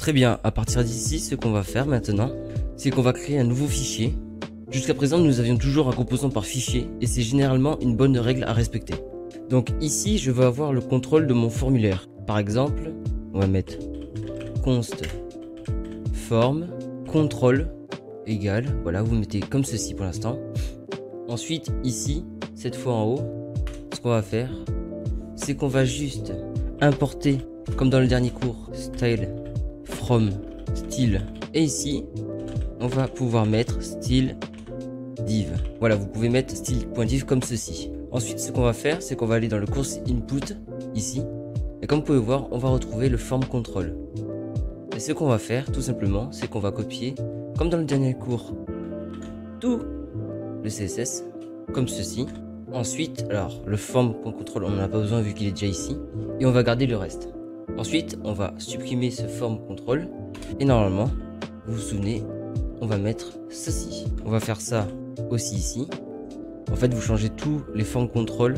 Très bien, à partir d'ici, ce qu'on va faire maintenant, c'est qu'on va créer un nouveau fichier. Jusqu'à présent, nous avions toujours un composant par fichier et c'est généralement une bonne règle à respecter. Donc ici, je veux avoir le contrôle de mon formulaire. Par exemple, on va mettre const form contrôle égale, voilà, vous mettez comme ceci pour l'instant. Ensuite, ici, cette fois en haut, ce qu'on va faire, c'est qu'on va juste importer, comme dans le dernier cours, style from style. Et ici, on va pouvoir mettre style div. Voilà, vous pouvez mettre style.div comme ceci. Ensuite, ce qu'on va faire, c'est qu'on va aller dans le course input, ici. Et comme vous pouvez voir, on va retrouver le form control. Et ce qu'on va faire, tout simplement, c'est qu'on va copier, comme dans le dernier cours, tout le CSS, comme ceci. Ensuite, alors, le form.control, on n'en a pas besoin vu qu'il est déjà ici. Et on va garder le reste. Ensuite, on va supprimer ce form control. Et normalement, vous vous souvenez, on va mettre ceci. On va faire ça aussi ici. En fait, vous changez tous les form control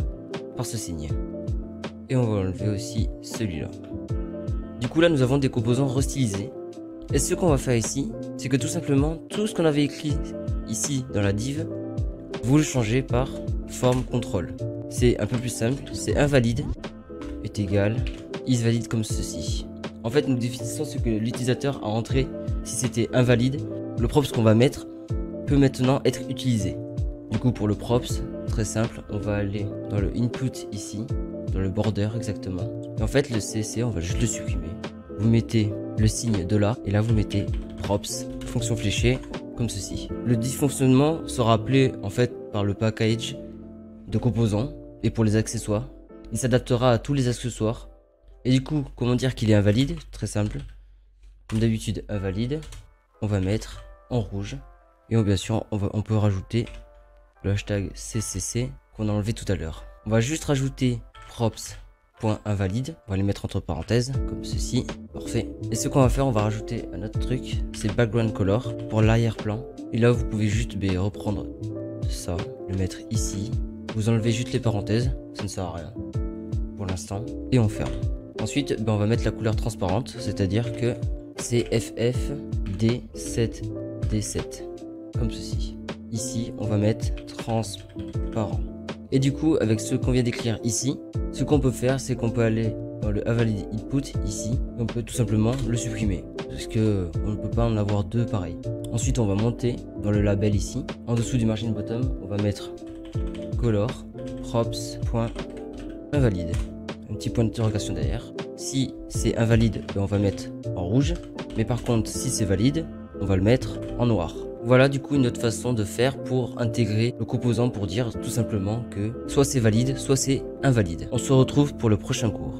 par ce signe. Et on va enlever aussi celui-là. Du coup, là, nous avons des composants restylisés. Et ce qu'on va faire ici, c'est que tout simplement, tout ce qu'on avait écrit ici dans la div, vous le changez par form control. C'est un peu plus simple, c'est invalide est égal isValid comme ceci. En fait, nous définissons ce que l'utilisateur a entré. Si c'était invalide, le props qu'on va mettre peut maintenant être utilisé. Du coup, pour le props, très simple, on va aller dans le input ici, dans le border exactement. Et en fait, le CC, on va juste le supprimer. Vous mettez le signe de là, et là vous mettez props, fonction fléchée, comme ceci. Le dysfonctionnement sera appelé en fait par le package de composants, et pour les accessoires, il s'adaptera à tous les accessoires. Et du coup, comment dire qu'il est invalide? Très simple. Comme d'habitude, invalide, on va mettre en rouge. Et bien sûr, on peut rajouter le hashtag CCC qu'on a enlevé tout à l'heure. On va juste rajouter props.invalide. On va les mettre entre parenthèses, comme ceci. Parfait. Et ce qu'on va faire, on va rajouter un autre truc. C'est background color pour l'arrière-plan. Et là, vous pouvez juste reprendre ça, le mettre ici. Vous enlevez juste les parenthèses. Ça ne sert à rien pour l'instant. Et on ferme. Ensuite, on va mettre la couleur transparente. C'est-à-dire que c'est FF D7 D7. Comme ceci. Ici, on va mettre transparent. Et du coup, avec ce qu'on vient d'écrire ici, ce qu'on peut faire, c'est qu'on peut aller dans le invalid input ici. Et on peut tout simplement le supprimer. Parce que on ne peut pas en avoir deux pareils. Ensuite, on va monter dans le label ici. En dessous du margin bottom, on va mettre color props.invalide. Un petit point d'interrogation derrière. Si c'est invalide, on va mettre en rouge. Mais par contre, si c'est valide, on va le mettre en noir. Voilà du coup une autre façon de faire pour intégrer le composant pour dire tout simplement que soit c'est valide, soit c'est invalide. On se retrouve pour le prochain cours.